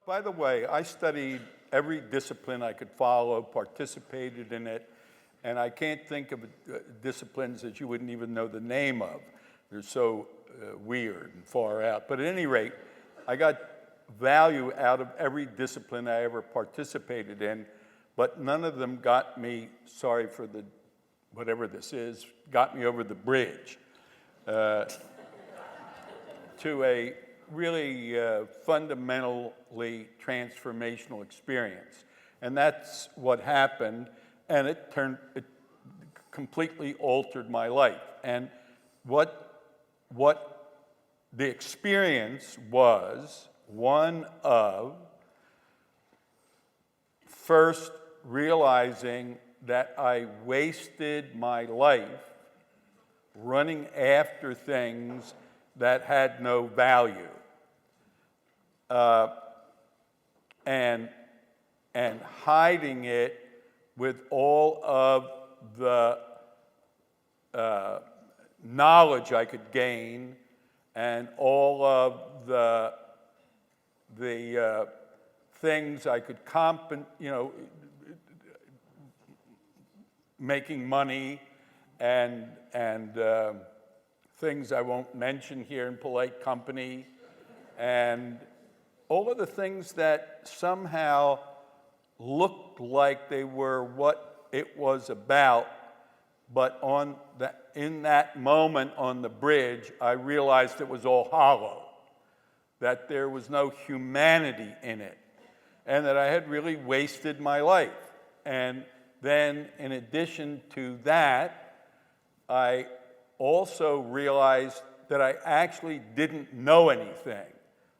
By the way, I studied every discipline I could follow, participated in it, and I can't think of disciplines that you wouldn't even know the name of. They're so weird and far out. But at any rate, I got value out of every discipline I ever participated in, but none of them got me, sorry for the, whatever this is, got me over the bridge to a really fundamentally transformational experience. And that's what happened, and it completely altered my life. And what the experience was one of first realizing that I wasted my life running after things that had no value. And hiding it with all of the knowledge I could gain and all of the things I could making money and things I won't mention here in polite company, and all of the things that somehow looked like they were what it was about, but in that moment on the bridge, I realized it was all hollow, that there was no humanity in it, and that I had really wasted my life. And then, in addition to that, I also realized that I actually didn't know anything.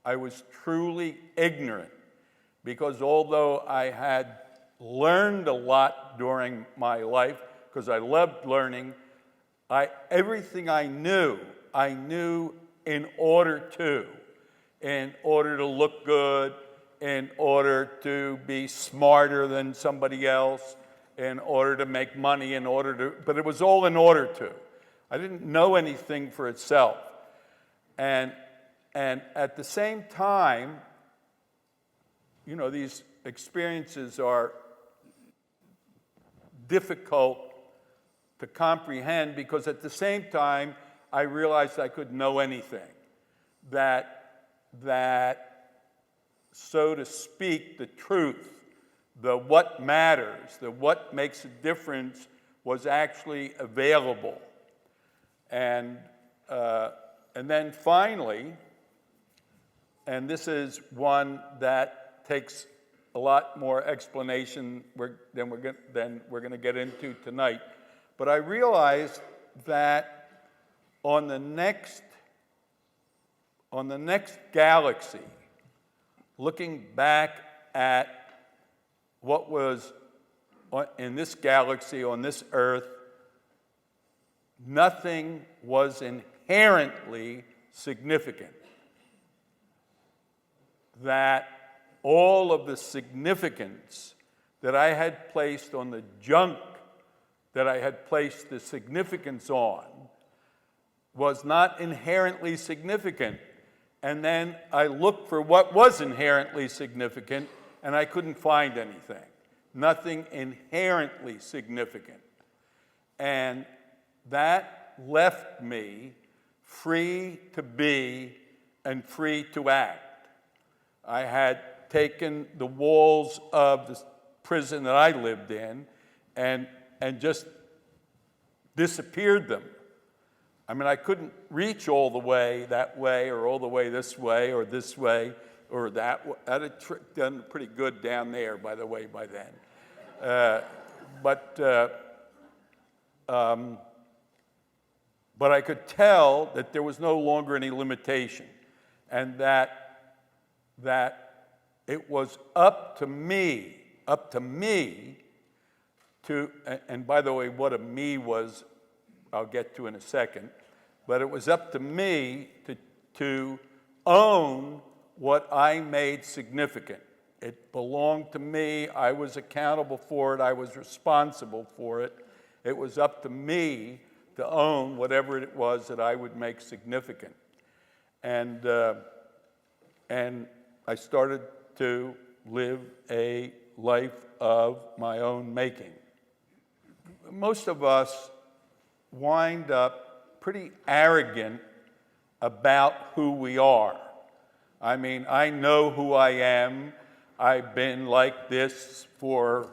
I was truly ignorant, because although I had learned a lot during my life, because I loved learning, everything I knew in order to look good, in order to be smarter than somebody else, in order to make money, but it was all in order to. I didn't know anything for itself. And at the same time, these experiences are difficult to comprehend, because at the same time, I realized I couldn't know anything. That, so to speak, the truth, the what matters, the what makes a difference was actually available. And then finally, and this is one that takes a lot more explanation than we're going to get into tonight, but I realized that on the next galaxy, looking back at what was in this galaxy, on this Earth, nothing was inherently significant. That all of the significance that I had placed on the junk that I had placed the significance on was not inherently significant. And then I looked for what was inherently significant, and I couldn't find anything. Nothing inherently significant. And that left me free to be and free to act. I had taken the walls of the prison that I lived in and just disappeared them. I mean, I couldn't reach all the way that way, or all the way, or this way, or that way. I had done pretty good down there, by the way, by then. But I could tell that there was no longer any limitation, and that it was up to me to, and by the way, what a me was, I'll get to in a second, but it was up to me to own what I made significant. It belonged to me. I was accountable for it. I was responsible for it. It was up to me to own whatever it was that I would make significant. And I started to live a life of my own making. Most of us wind up pretty arrogant about who we are. I mean, I know who I am. I've been like this for,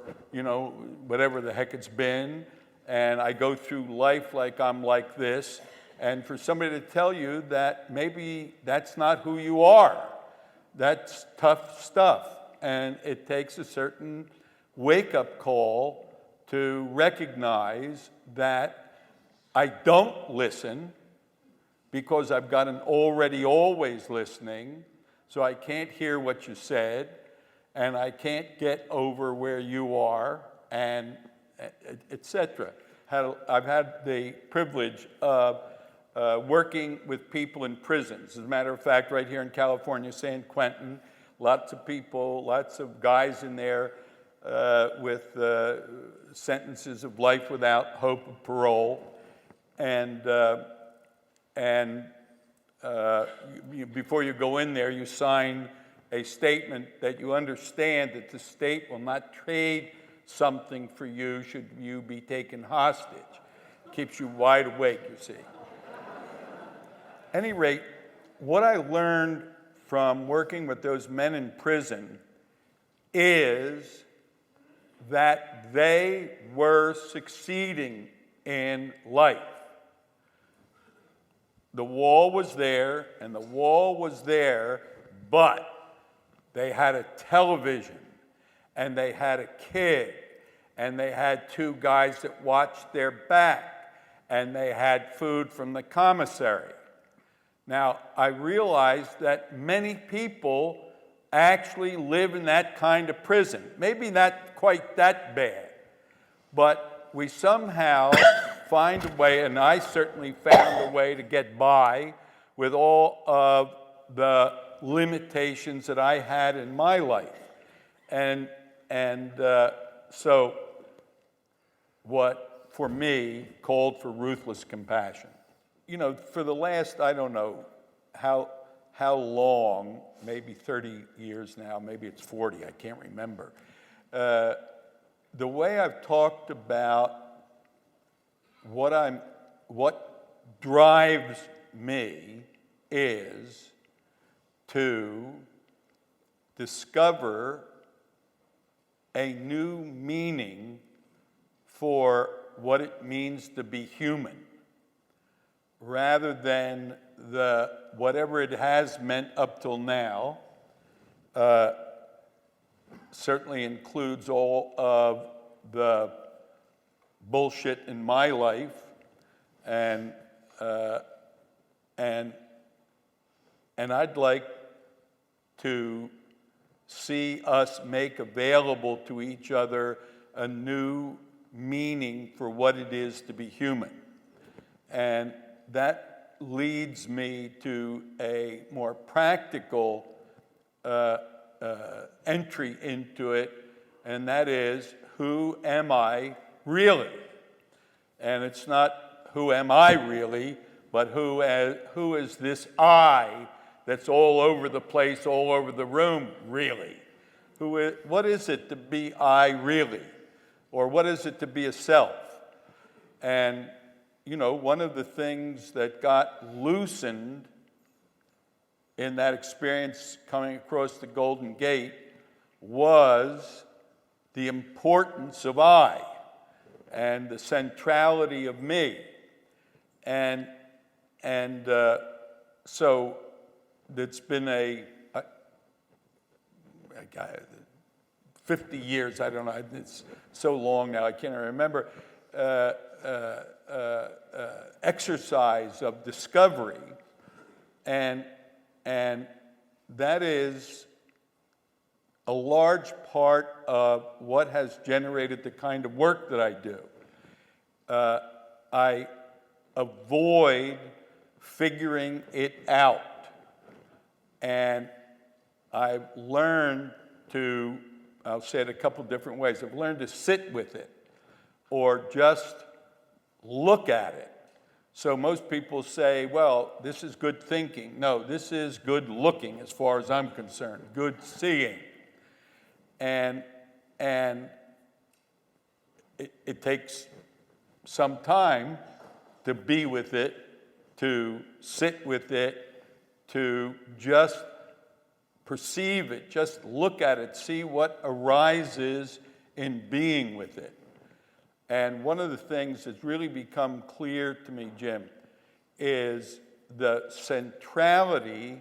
whatever the heck it's been, and I go through life like I'm like this. And for somebody to tell you that maybe that's not who you are, that's tough stuff. And it takes a certain wake-up call to recognize that I don't listen because I've got an already always listening, so I can't hear what you said, and I can't get over where you are, and etc. I've had the privilege of working with people in prisons. As a matter of fact, right here in California, San Quentin, lots of people, lots of guys in there with sentences of life without hope of parole. And before you go in there, you sign a statement that you understand that the state will not trade something for you should you be taken hostage. Keeps you wide awake, you see. At any rate, what I learned from working with those men in prison is that they were succeeding in life. The wall was there, and the wall was there, but they had a television, and they had a kid, and they had two guys that watched their back, and they had food from the commissary. Now, I realized that many people actually live in that kind of prison. Maybe not quite that bad, but we somehow find a way, and I certainly found a way to get by with all of the limitations that I had in my life. And so what, for me, called for ruthless compassion. For the last, I don't know how long, maybe 30 years now, maybe it's 40, I can't remember. The way I've talked about what drives me is to discover a new meaning for what it means to be human, rather than whatever it has meant up till now. Certainly includes all of the bullshit in my life, and I'd like to see us make available to each other a new meaning for what it is to be human. And that leads me to a more practical entry into it, and that is, who am I really? And it's not who am I really, but who is this I that's all over the place, all over the room, really? What is it to be I really? Or what is it to be a self? And, one of the things that got loosened in that experience coming across the Golden Gate was the importance of I and the centrality of me. And so it's been 50 years, I don't know, it's so long now, I can't remember, exercise of discovery, and that is a large part of what has generated the kind of work that I do. I avoid figuring it out, and I've learned to, I'll say it a couple different ways, I've learned to sit with it or just look at it. So most people say, well, this is good thinking. No, this is good looking as far as I'm concerned, good seeing. And it takes some time to be with it, to sit with it, to just perceive it, just look at it, see what arises in being with it. And one of the things that's really become clear to me, Jim, is the centrality,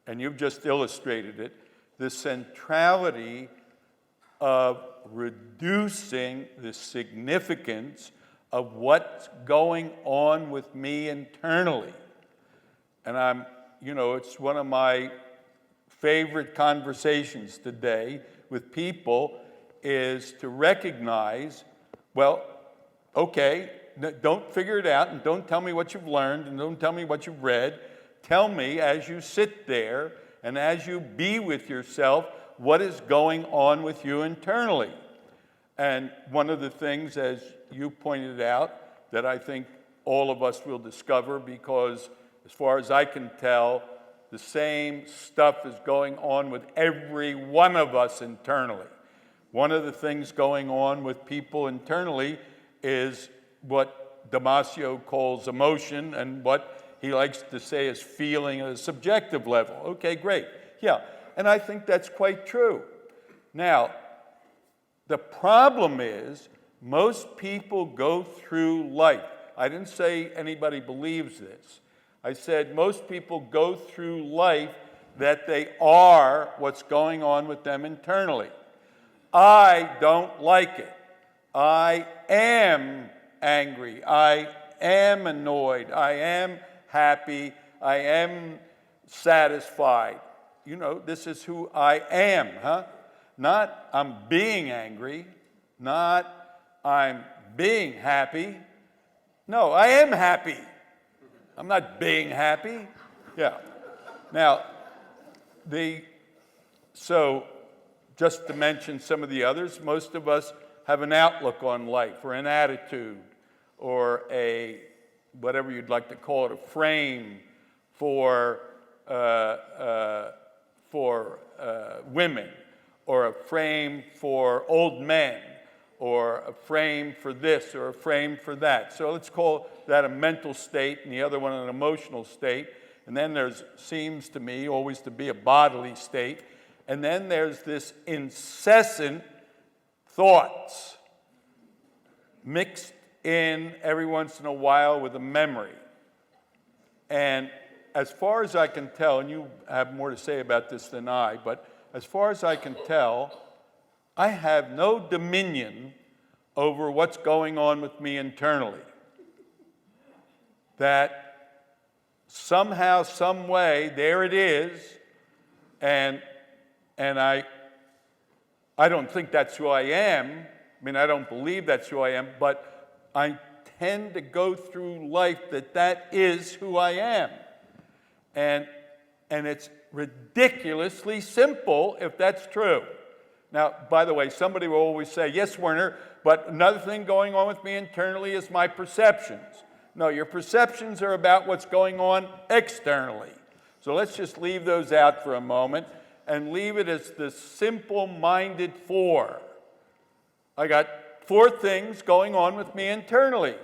and you've just illustrated it, the centrality of reducing the significance of what's going on with me internally. And it's one of my favorite conversations today with people is to recognize, well, okay, don't figure it out and don't tell me what you've learned and don't tell me what you've read. Tell me as you sit there and as you be with yourself, what is going on with you internally. And one of the things, as you pointed out, that I think all of us will discover, because as far as I can tell, the same stuff is going on with every one of us internally. One of the things going on with people internally is what Damasio calls emotion, and what he likes to say is feeling at a subjective level. Okay, great. Yeah, and I think that's quite true. Now, the problem is most people go through life. I didn't say anybody believes this. I said most people go through life that they are what's going on with them internally. I don't like it. I am angry. I am annoyed. I am happy. I am satisfied. This is who I am, huh? Not I'm being angry, not I'm being happy. No, I am happy. I'm not being happy. Yeah. Now, so just to mention some of the others, most of us have an outlook on life, or an attitude, or a, whatever you'd like to call it, a frame for women, or a frame for old men, or a frame for this, or a frame for that. So let's call that a mental state, and the other one an emotional state. And then there seems to me always to be a bodily state. And then there's this incessant thoughts mixed in every once in a while with a memory. And as far as I can tell, and you have more to say about this than I, but as far as I can tell, I have no dominion over what's going on with me internally. That somehow, some way, there it is, and I don't think that's who I am. I mean, I don't believe that's who I am, but I tend to go through life that is who I am. And it's ridiculously simple if that's true. Now, by the way, somebody will always say, yes, Werner, but another thing going on with me internally is my perceptions. No, your perceptions are about what's going on externally. So let's just leave those out for a moment and leave it as the simple-minded four. I got four things going on with me internally: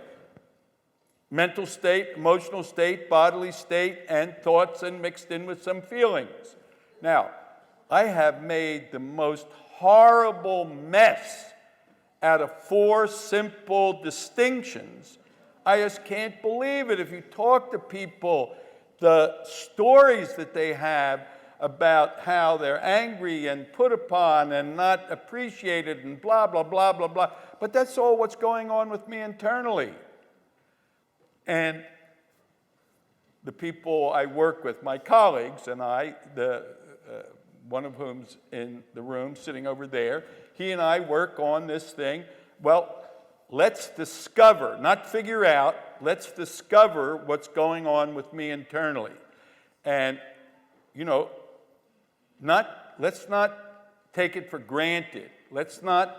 mental state, emotional state, bodily state, and thoughts, and mixed in with some feelings. Now, I have made the most horrible mess out of four simple distinctions. I just can't believe it. If you talk to people, the stories that they have about how they're angry and put upon and not appreciated and blah, blah, blah, blah, blah. But that's all what's going on with me internally. And the people I work with, my colleagues and I, one of whom's in the room sitting over there, he and I work on this thing. Well, let's discover, not figure out, let's discover what's going on with me internally. And, let's not take it for granted. Let's not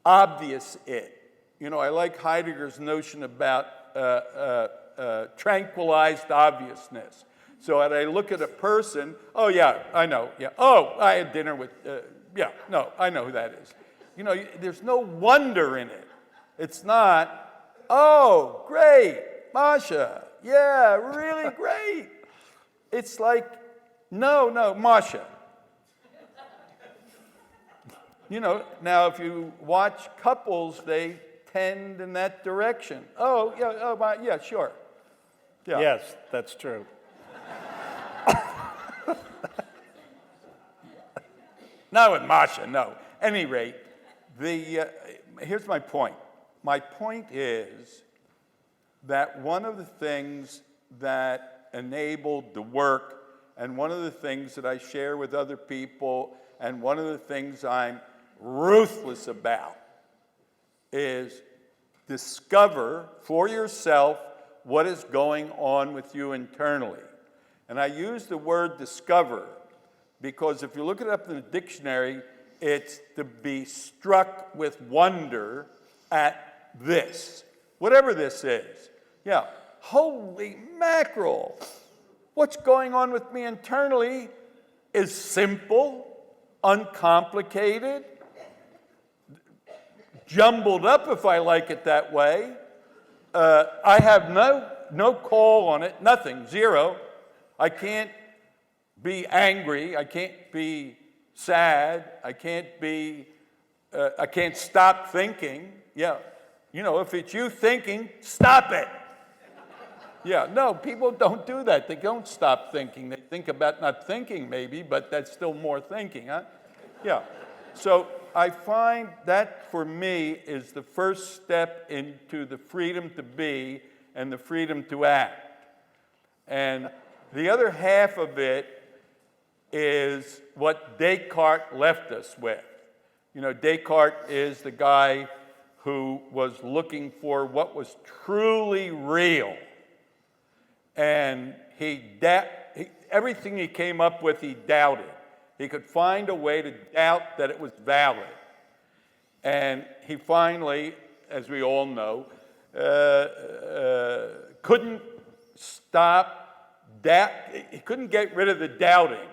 obvious it. I like Heidegger's notion about tranquilized obviousness. So when I look at a person, oh yeah, I know, yeah. Oh, I had dinner with, yeah, no, I know who that is. You know, there's no wonder in it. It's not, oh, great, Masha, yeah, really great. It's like, no, Masha. You know, now if you watch couples, they tend in that direction. Oh, yeah, sure. Yeah. Yes, that's true. Not with Masha, no. Any rate, here's my point. My point is that one of the things that enabled the work, and one of the things that I share with other people, and one of the things I'm ruthless about, is discover for yourself what is going on with you internally. And I use the word discover because if you look it up in the dictionary, it's to be struck with wonder at this, whatever this is. Yeah, holy mackerel. What's going on with me internally is simple, uncomplicated, jumbled up if I like it that way. I have no call on it, nothing, zero. I can't be angry. I can't be sad. I can't stop thinking. Yeah, you know, if it's you thinking, stop it. Yeah, no, people don't do that. They don't stop thinking. They think about not thinking maybe, but that's still more thinking, huh? Yeah, so I find that for me is the first step into the freedom to be and the freedom to act. And the other half of it is what Descartes left us with. You know, Descartes is the guy who was looking for what was truly real. And everything he came up with, he doubted. He could find a way to doubt that it was valid. And he finally, as we all know, couldn't stop doubt. He couldn't get rid of the doubting.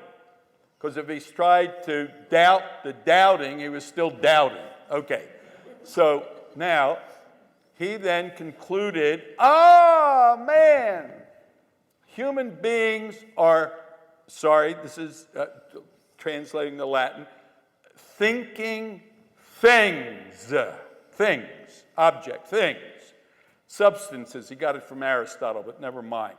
Because if he tried to doubt the doubting, he was still doubting. Okay. So now, he then concluded, man, human beings are, this is translating the Latin, thinking things, object, things, substances. He got it from Aristotle, but never mind.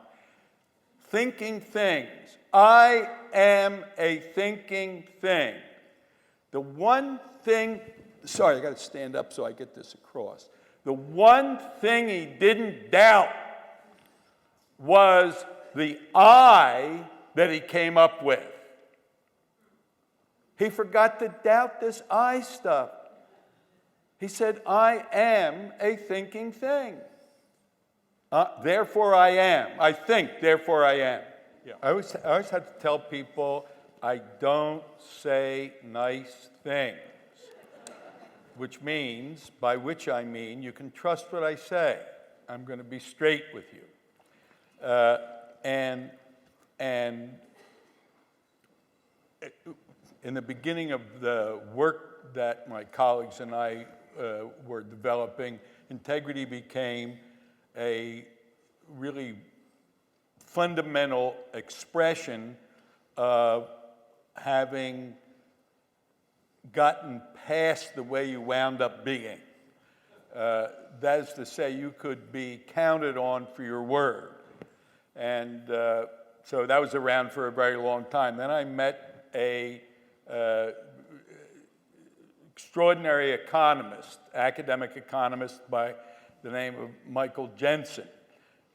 Thinking things. I am a thinking thing. The one thing, I got to stand up so I get this across. The one thing he didn't doubt was the I that he came up with. He forgot to doubt this I stuff. He said, I am a thinking thing. Therefore I am. I think, therefore I am. Yeah. I always have to tell people, I don't say nice things. By which I mean, you can trust what I say. I'm going to be straight with you. And in the beginning of the work that my colleagues and I were developing, integrity became a really fundamental expression of having gotten past the way you wound up being. That is to say, you could be counted on for your word. And so that was around for a very long time. Then I met a extraordinary economist, academic economist by the name of Michael Jensen.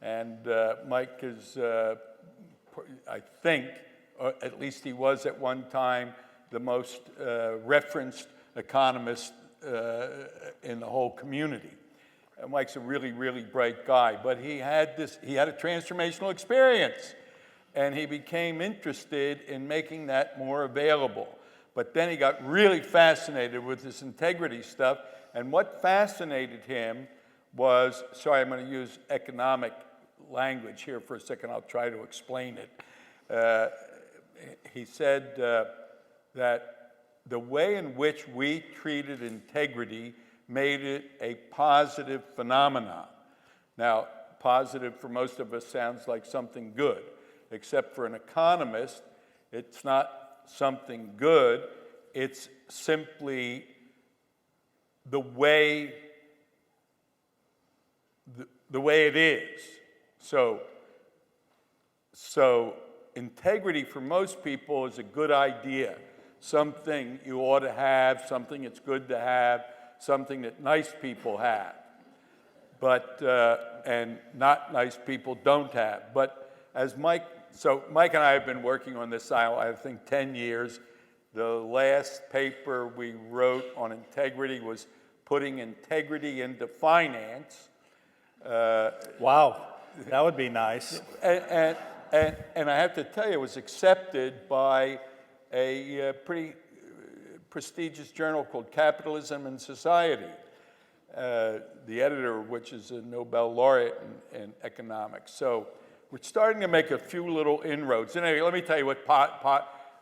And Mike is, I think, or at least he was at one time, the most referenced economist in the whole community. And Mike's a really, really bright guy, but he had a transformational experience, and he became interested in making that more available. But then he got really fascinated with this integrity stuff, and what fascinated him was, I'm going to use economic language here for a second, I'll try to explain it. Uh, he said that the way in which we treated integrity made it a positive phenomenon. Now, positive for most of us sounds like something good, except for an economist, it's not something good, it's simply the way it is. So integrity for most people is a good idea, something you ought to have, something it's good to have, something that nice people have, but and not nice people don't have. But as Mike and I have been working on this, I think 10 years. The last paper we wrote on integrity was putting integrity into finance. Wow, that would be nice. And I have to tell you, it was accepted by a pretty prestigious journal called Capitalism and Society, the editor of which is a Nobel laureate in economics. So we're starting to make a few little inroads. Anyway, let me tell you what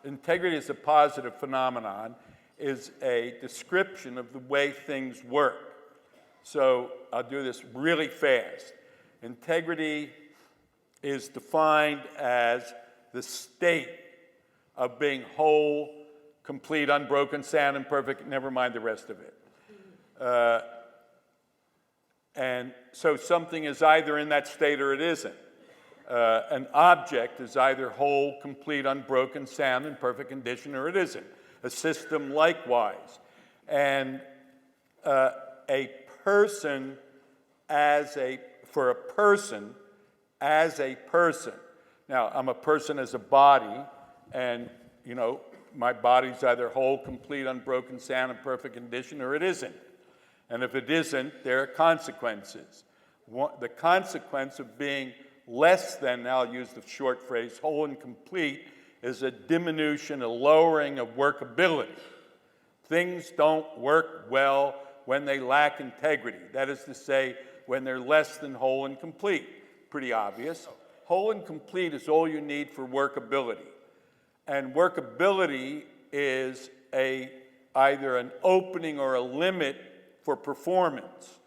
integrity is a positive phenomenon, is a description of the way things work. So I'll do this really fast. Integrity is defined as the state of being whole, complete, unbroken, sound, and perfect, never mind the rest of it. And so something is either in that state or it isn't. An object is either whole, complete, unbroken, sound, and perfect condition, or it isn't. A system likewise. And a person as a person. Now, I'm a person as a body, and, my body's either whole, complete, unbroken, sound, and perfect condition, or it isn't. And if it isn't, there are consequences. The consequence of being less than, now I'll use the short phrase, whole and complete, is a diminution, a lowering of workability. Things don't work well when they lack integrity. That is to say, when they're less than whole and complete. Pretty obvious. Whole and complete is all you need for workability. And workability is either an opening or a limit for performance.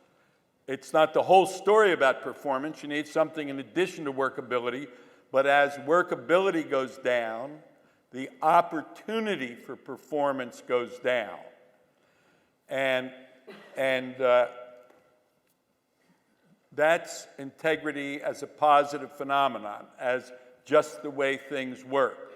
It's not the whole story about performance. You need something in addition to workability. But as workability goes down, the opportunity for performance goes down. And that's integrity as a positive phenomenon, as just the way things work.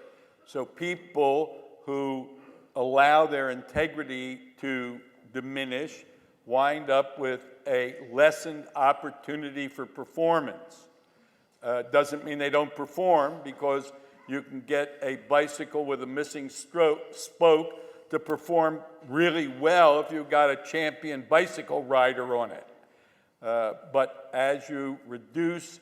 So people who allow their integrity to diminish wind up with a lessened opportunity for performance. Doesn't mean they don't perform, because you can get a bicycle with a missing spoke to perform really well if you've got a champion bicycle rider on it. But as you reduce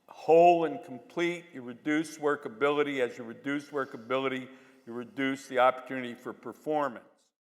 whole and complete, you reduce workability. As you reduce workability, you reduce the opportunity for performance.